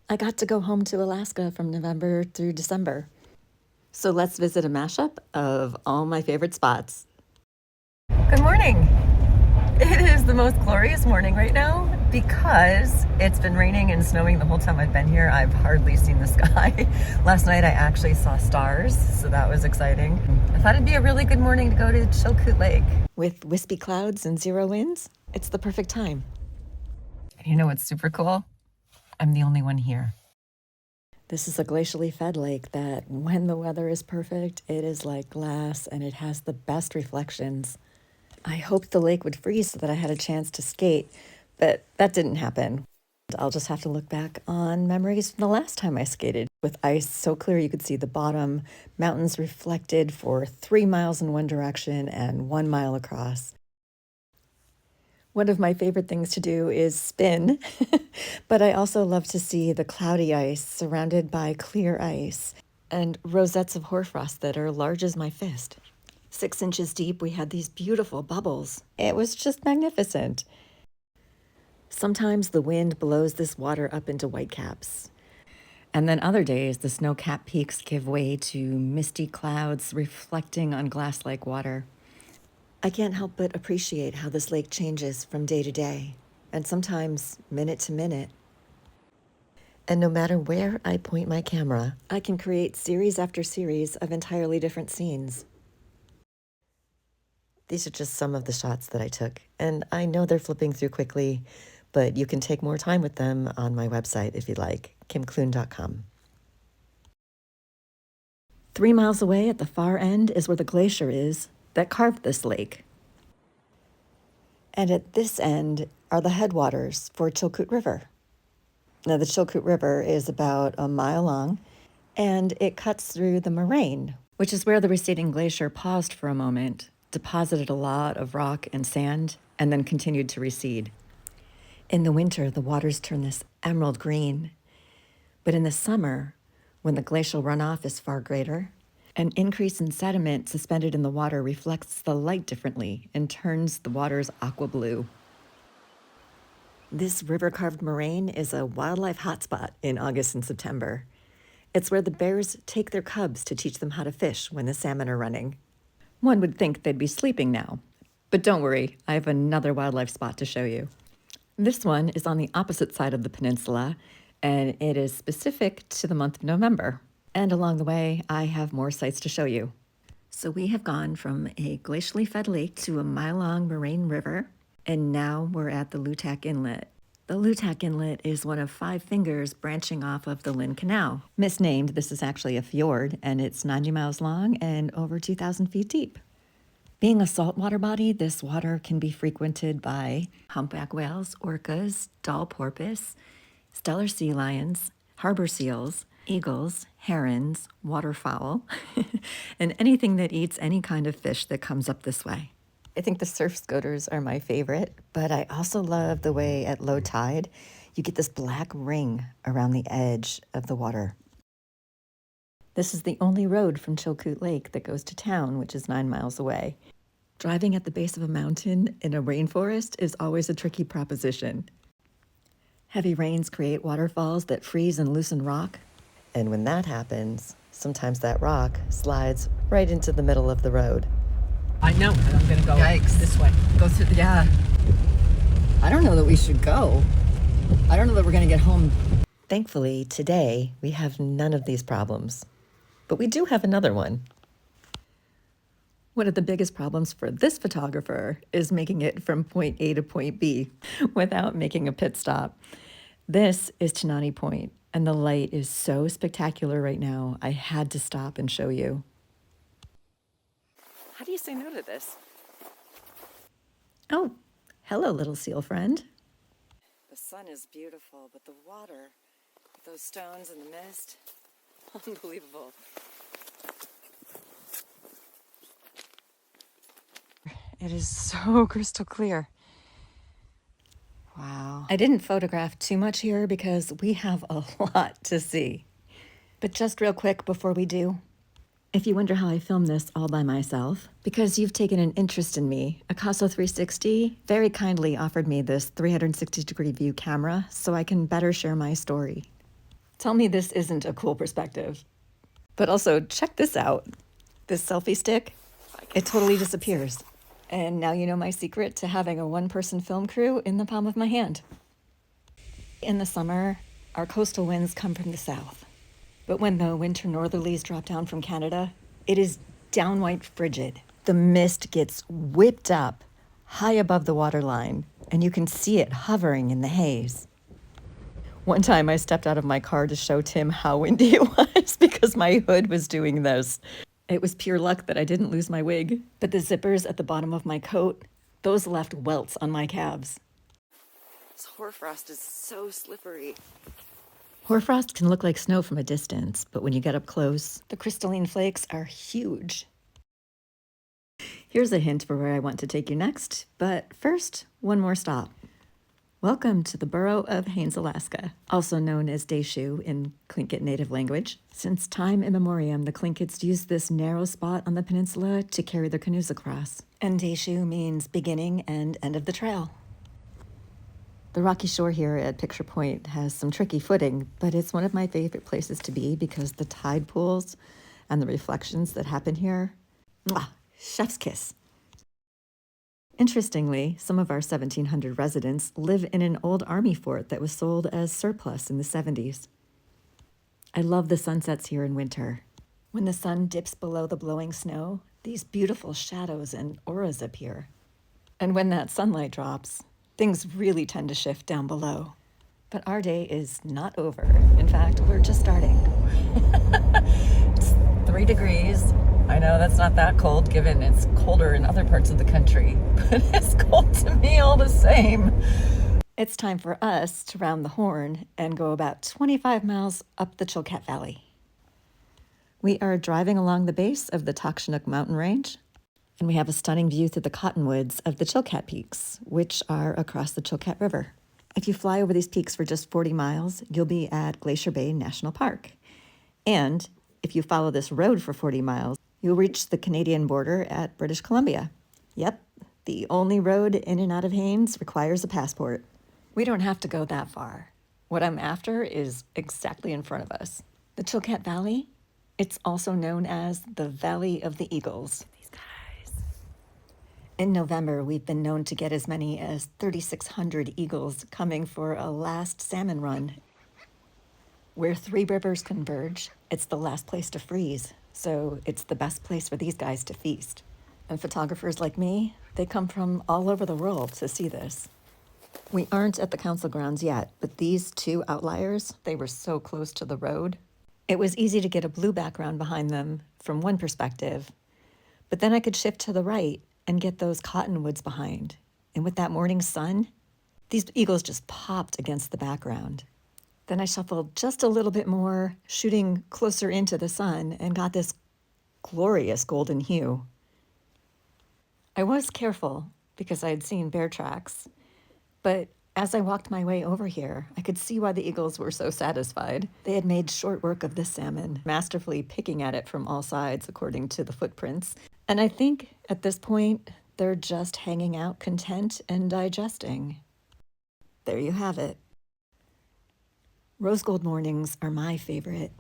I got to go home to Alaska from November through December. So let's visit a mashup of all my favorite spots. Good morning. It is the most glorious morning right now because it's been raining and snowing the whole time I've been here. I've hardly seen the sky. Last night I actually saw stars, so that was exciting. I thought it'd be a really good morning to go to Chilkoot Lake. With wispy clouds and zero winds, it's the perfect time. And you know what's super cool? I'm the only one here. This is a glacially fed lake that, when the weather is perfect, it is like glass and it has the best reflections. I hoped the lake would freeze so that I had a chance to skate, but that didn't happen. I'll just have to look back on memories from the last time I skated, with ice so clear you could see the bottom, mountains reflected for 3 miles in one direction and 1 mile across. One of my favorite things to do is spin, but I also love to see the cloudy ice surrounded by clear ice and rosettes of hoarfrost that are large as my fist. 6 inches deep, we had these beautiful bubbles. It was just magnificent. Sometimes the wind blows this water up into whitecaps. And then other days, the snow-capped peaks give way to misty clouds reflecting on glass-like water. I can't help but appreciate how this lake changes from day to day, and sometimes minute to minute. And no matter where I point my camera, I can create series after series of entirely different scenes. These are just some of the shots that I took, and I know they're flipping through quickly, but you can take more time with them on my website if you'd like, kimkloon.com. 3 miles away at the far end is where the glacier is that carved this lake. And at this end are the headwaters for Chilkoot River. Now, the Chilkoot River is about a mile long, and it cuts through the moraine, which is where the receding glacier paused for a moment, deposited a lot of rock and sand, and then continued to recede. In the winter, the waters turn this emerald green. But in the summer, when the glacial runoff is far greater, an increase in sediment suspended in the water reflects the light differently and turns the waters aqua blue. This river-carved moraine is a wildlife hotspot in August and September. It's where the bears take their cubs to teach them how to fish when the salmon are running. One would think they'd be sleeping now, but don't worry, I have another wildlife spot to show you. This one is on the opposite side of the peninsula, and it is specific to the month of November. And along the way, I have more sites to show you. So we have gone from a glacially fed lake to a mile-long moraine river, and now we're at the Lutak Inlet. The Lutak Inlet is one of 5 fingers branching off of the Lynn Canal. Misnamed, this is actually a fjord, and it's 90 miles long and over 2,000 feet deep. Being a saltwater body, this water can be frequented by humpback whales, orcas, doll porpoise, stellar sea lions, harbor seals, eagles, herons, waterfowl, and anything that eats any kind of fish that comes up this way. I think the surf scoters are my favorite, but I also love the way at low tide, you get this black ring around the edge of the water. This is the only road from Chilkoot Lake that goes to town, which is 9 miles away. Driving at the base of a mountain in a rainforest is always a tricky proposition. Heavy rains create waterfalls that freeze and loosen rock. And when that happens, sometimes that rock slides right into the middle of the road. I know, and I'm going to go this way. Go through the, yeah. I don't know that we should go. I don't know that we're going to get home. Thankfully, today, we have none of these problems. But we do have another one. One of the biggest problems for this photographer is making it from point A to point B without making a pit stop. This is Tanani Point, and the light is so spectacular right now, I had to stop and show you. How do you say no to this? Oh, hello, little seal friend. The sun is beautiful, but the water, those stones and the mist, unbelievable. It is so crystal clear. Wow. I didn't photograph too much here because we have a lot to see. But just real quick before we do, if you wonder how I filmed this all by myself, because you've taken an interest in me, Akaso 360 very kindly offered me this 360-degree view camera so I can better share my story. Tell me this isn't a cool perspective. But also, check this out. This selfie stick, it totally disappears. And now you know my secret to having a one-person film crew in the palm of my hand. In the summer, our coastal winds come from the south. But when the winter northerlies drop down from Canada, it is downright frigid. The mist gets whipped up high above the waterline, and you can see it hovering in the haze. One time I stepped out of my car to show Tim how windy it was because my hood was doing this. It was pure luck that I didn't lose my wig, but the zippers at the bottom of my coat, those left welts on my calves. This hoarfrost is so slippery. Hoarfrost can look like snow from a distance, but when you get up close, the crystalline flakes are huge. Here's a hint for where I want to take you next, but first, one more stop. Welcome to the borough of Haines, Alaska, also known as Dayshu in Tlingit native language. Since time immemorial, the Tlinkits used this narrow spot on the peninsula to carry their canoes across. And Dayshu means beginning and end of the trail. The rocky shore here at Picture Point has some tricky footing, but it's one of my favorite places to be because the tide pools and the reflections that happen here. Mwah! Chef's kiss. Interestingly, some of our 1,700 residents live in an old army fort that was sold as surplus in the 70s. I love the sunsets here in winter. When the sun dips below the blowing snow, these beautiful shadows and auras appear. And when that sunlight drops, things really tend to shift down below. But our day is not over. In fact, we're just starting. It's 3 degrees. I know that's not that cold given it's colder in other parts of the country, but it's cold to me all the same. It's time for us to round the horn and go about 25 miles up the Chilkat Valley. We are driving along the base of the Takshanook mountain range, and we have a stunning view through the cottonwoods of the Chilkat Peaks, which are across the Chilkat River. If you fly over these peaks for just 40 miles, you'll be at Glacier Bay National Park. And if you follow this road for 40 miles, you'll reach the Canadian border at British Columbia. Yep, the only road in and out of Haines requires a passport. We don't have to go that far. What I'm after is exactly in front of us. The Chilkat Valley, it's also known as the Valley of the Eagles. These guys. In November, we've been known to get as many as 3,600 eagles coming for a last salmon run. Where 3 rivers converge, it's the last place to freeze. So it's the best place for these guys to feast. And photographers like me, they come from all over the world to see this. We aren't at the council grounds yet, but these 2 outliers, they were so close to the road. It was easy to get a blue background behind them from one perspective, but then I could shift to the right and get those cottonwoods behind. And with that morning sun, these eagles just popped against the background. Then I shuffled just a little bit more, shooting closer into the sun, and got this glorious golden hue. I was careful because I had seen bear tracks, but as I walked my way over here, I could see why the eagles were so satisfied. They had made short work of this salmon, masterfully picking at it from all sides according to the footprints. And I think at this point, they're just hanging out content and digesting. There you have it. Rose gold mornings are my favorite.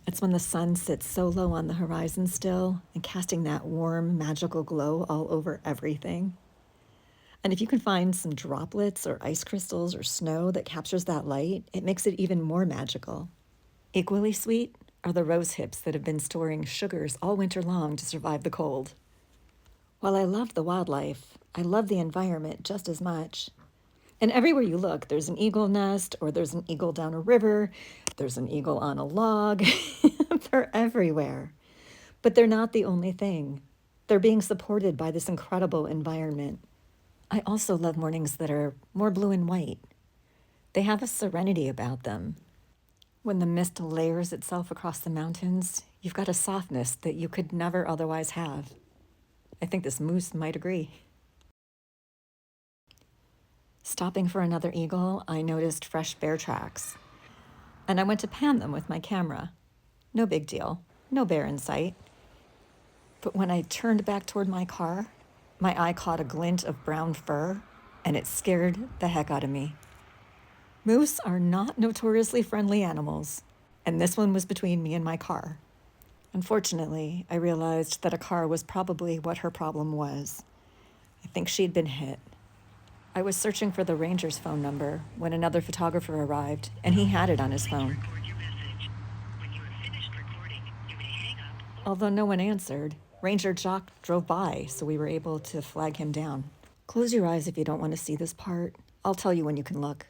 It's when the sun sits so low on the horizon still and casting that warm, magical glow all over everything. And if you can find some droplets or ice crystals or snow that captures that light, it makes it even more magical. Equally sweet are the rose hips that have been storing sugars all winter long to survive the cold. While I love the wildlife, I love the environment just as much. And everywhere you look, there's an eagle nest, or there's an eagle down a river, there's an eagle on a log. They're everywhere. But they're not the only thing. They're being supported by this incredible environment. I also love mornings that are more blue and white. They have a serenity about them. When the mist layers itself across the mountains, you've got a softness that you could never otherwise have. I think this moose might agree. Stopping for another eagle, I noticed fresh bear tracks. And I went to pan them with my camera. No big deal, no bear in sight. But when I turned back toward my car, my eye caught a glint of brown fur, and it scared the heck out of me. Moose are not notoriously friendly animals. and this one was between me and my car. Unfortunately, I realized that a car was probably what her problem was. I think she'd been hit. I was searching for the ranger's phone number when another photographer arrived, and he had it on his phone. Although no one answered, Ranger Jock drove by, so we were able to flag him down. Close your eyes if you don't want to see this part. I'll tell you when you can look.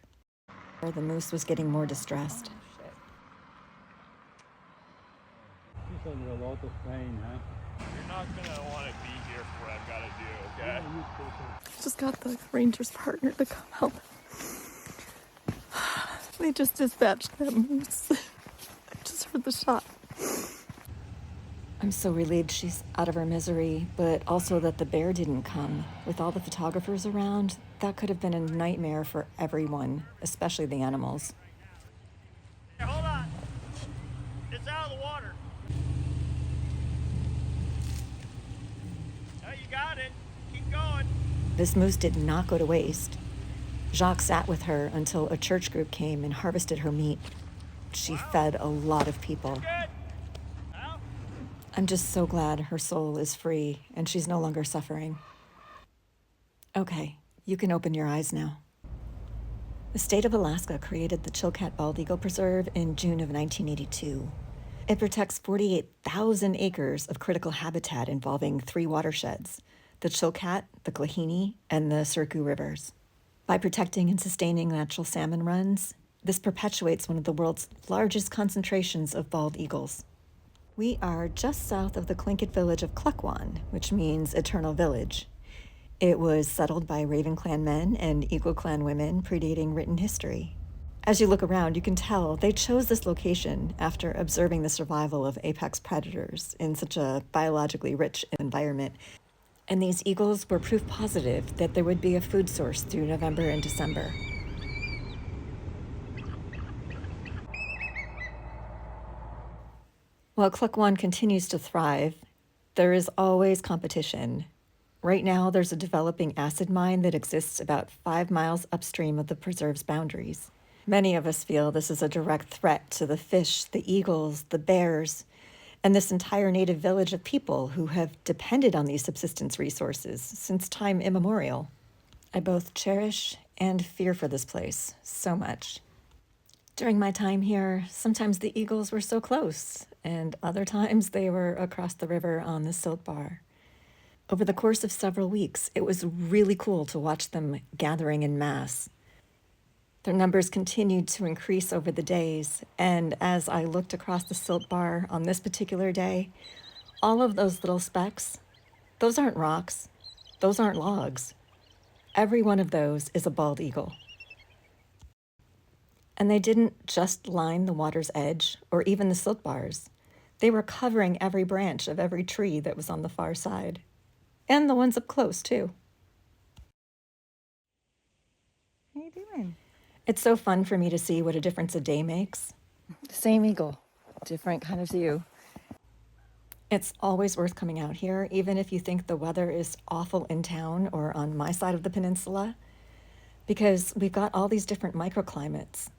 The moose was getting more distressed. She's under a lot of pain, huh? You're not gonna want to be here for what I've got to do, okay? I just got the ranger's partner to come help. They just dispatched that moose. I just heard the shot. I'm so relieved she's out of her misery, but also that the bear didn't come. With all the photographers around, that could have been a nightmare for everyone, especially the animals. Hey, hold on. It's out of the water. Oh, you got it. Keep going. This moose did not go to waste. Jacques sat with her until a church group came and harvested her meat. She fed a lot of people. Good. Well, I'm just so glad her soul is free and she's no longer suffering. Okay, you can open your eyes now. The state of Alaska created the Chilkat Bald Eagle Preserve in June of 1982. It protects 48,000 acres of critical habitat involving 3 watersheds, the Chilkat, the Klukwan, and the Chilkoot Rivers. By protecting and sustaining natural salmon runs, this perpetuates one of the world's largest concentrations of bald eagles. We are just south of the Tlingit village of Klukwan, which means Eternal Village. It was settled by Raven Clan men and Eagle Clan women predating written history. As you look around, you can tell they chose this location after observing the survival of apex predators in such a biologically rich environment. And these eagles were proof positive that there would be a food source through November and December. While Klukwan continues to thrive, there is always competition. Right now, there's a developing acid mine that exists about 5 miles upstream of the preserve's boundaries. Many of us feel this is a direct threat to the fish, the eagles, the bears, and this entire native village of people who have depended on these subsistence resources since time immemorial. I both cherish and fear for this place so much. During my time here, sometimes the eagles were so close, and other times they were across the river on the silt bar. Over the course of several weeks, it was really cool to watch them gathering in mass. Their numbers continued to increase over the days, and as I looked across the silt bar on this particular day, all of those little specks, those aren't rocks, those aren't logs. Every one of those is a bald eagle. And they didn't just line the water's edge or even the silt bars. They were covering every branch of every tree that was on the far side. And the ones up close, too. How you doing? It's so fun for me to see what a difference a day makes. Same eagle, different kind of view. It's always worth coming out here, even if you think the weather is awful in town or on my side of the peninsula, because we've got all these different microclimates.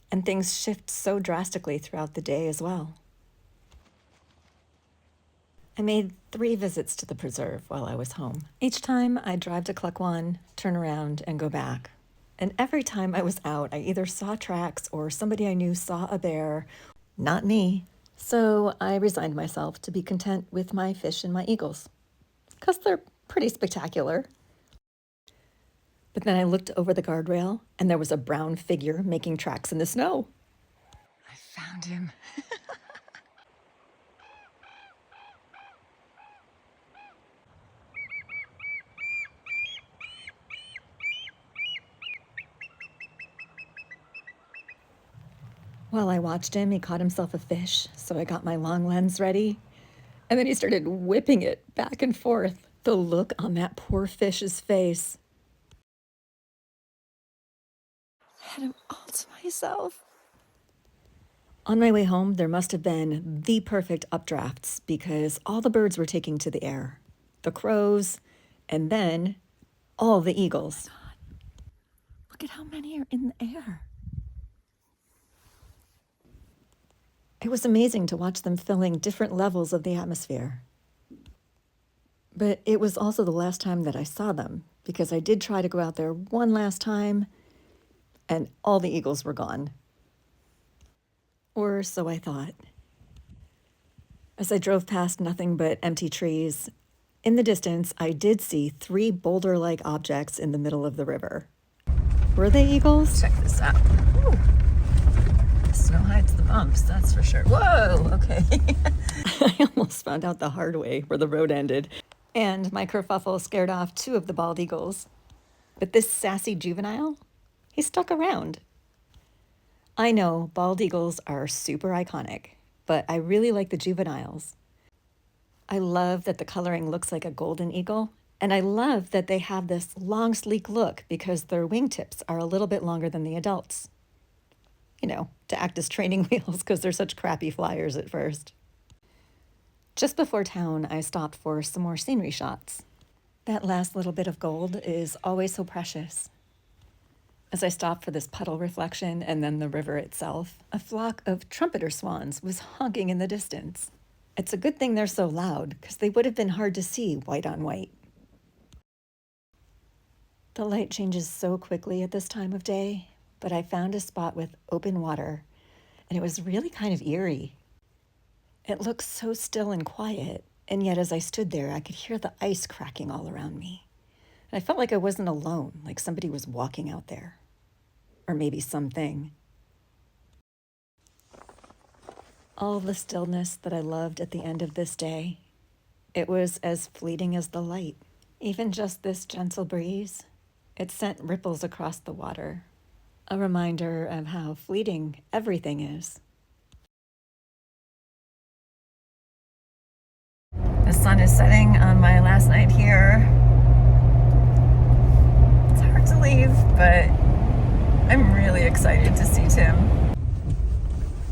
And things shift so drastically throughout the day as well. I made 3 visits to the preserve while I was home. Each time I'd drive to Klukwan, turn around, and go back. And every time I was out, I either saw tracks or somebody I knew saw a bear. Not me. So I resigned myself to be content with my fish and my eagles, because they're pretty spectacular. But then I looked over the guardrail, and there was a brown figure making tracks in the snow. I found him. While I watched him, he caught himself a fish, so I got my long lens ready. And then he started whipping it back and forth. The look on that poor fish's face. I had him all to myself. On my way home, there must have been the perfect updrafts because all the birds were taking to the air. The crows, and then all the eagles. Look at how many are in the air. It was amazing to watch them filling different levels of the atmosphere. But it was also the last time that I saw them, because I did try to go out there one last time, and all the eagles were gone. Or so I thought. As I drove past nothing but empty trees, in the distance, I did see 3 boulder-like objects in the middle of the river. Were they eagles? Check this out. Ooh. Snow hides the bumps, that's for sure. Whoa, okay. I almost found out the hard way where the road ended, and my kerfuffle scared off 2 of the bald eagles. But this sassy juvenile, he stuck around. I know bald eagles are super iconic, but I really like the juveniles. I love that the coloring looks like a golden eagle, and I love that they have this long, sleek look because their wingtips are a little bit longer than the adults. You know, to act as training wheels because they're such crappy flyers at first. Just before town, I stopped for some more scenery shots. That last little bit of gold is always so precious. As I stopped for this puddle reflection and then the river itself, a flock of trumpeter swans was honking in the distance. It's a good thing they're so loud, because they would have been hard to see white on white. The light changes so quickly at this time of day, but I found a spot with open water, and it was really kind of eerie. It looked so still and quiet, and yet as I stood there, I could hear the ice cracking all around me. And I felt like I wasn't alone, like somebody was walking out there. Or maybe something. All the stillness that I loved at the end of this day, it was as fleeting as the light. Even just this gentle breeze, it sent ripples across the water, a reminder of how fleeting everything is. The sun is setting on my last night here. It's hard to leave, but I'm really excited to see Tim.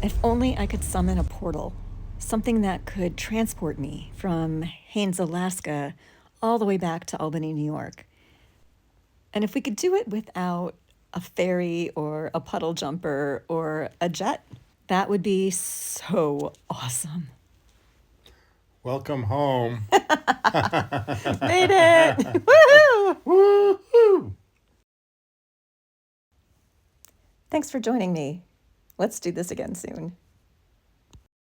If only I could summon a portal, something that could transport me from Haines, Alaska, all the way back to Albany, New York. And if we could do it without a ferry or a puddle jumper or a jet, that would be so awesome. Welcome home. Made it! Woohoo! Woo-hoo! Thanks for joining me. Let's do this again soon.